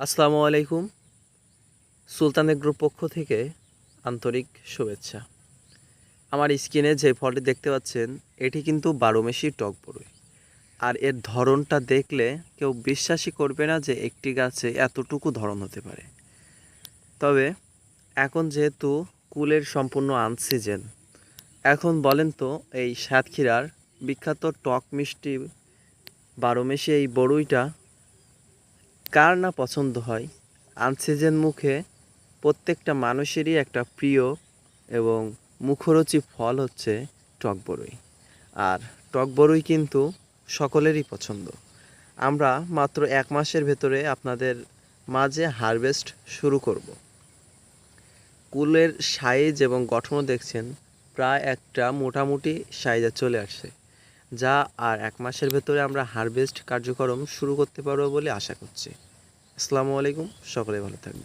আসসালামু আলাইকুম। সুলতান এগ্রোর পক্ষ থেকে আন্তরিক শুভেচ্ছা। আমার স্ক্রিনে যে ফলটি দেখতে পাচ্ছেন এটি কিন্তু 12 মাসি টক বড়ই। আর এর ধরনটা দেখলে কেউ বিশ্বাসই করবে না যে একটি গাছে এতটুকু ধরন হতে পারে। তবে এখন যেহেতু কুলের সম্পূর্ণ আনসিজন, এখন বলেন তো এই সাতক্ষীরার বিখ্যাত টক মিষ্টি 12 মাসি এই বড়ইটা কার না পছন্দ হয়? আনসিজন মুখে প্রত্যেকটা মানুষেরই একটা প্রিয় এবং মুখরোচি ফল হচ্ছে টক বড়ই। আর টক বড়ই কিন্তু সকলেরই পছন্দ। আমরা মাত্র 1 মাসের ভেতরে আপনাদের মাঝে হারভেস্ট শুরু করব। কুলের সাইজ এবং গঠনও দেখছেন প্রায় একটা মোটামুটি সাইজে চলে আসছে, যা আর 1 মাসের ভেতরে আমরা হারভেস্ট কার্যক্রম শুরু করতে পারবো বলে আশা করছি। আসসালামু আলাইকুম, সকলে ভালো থাকবেন।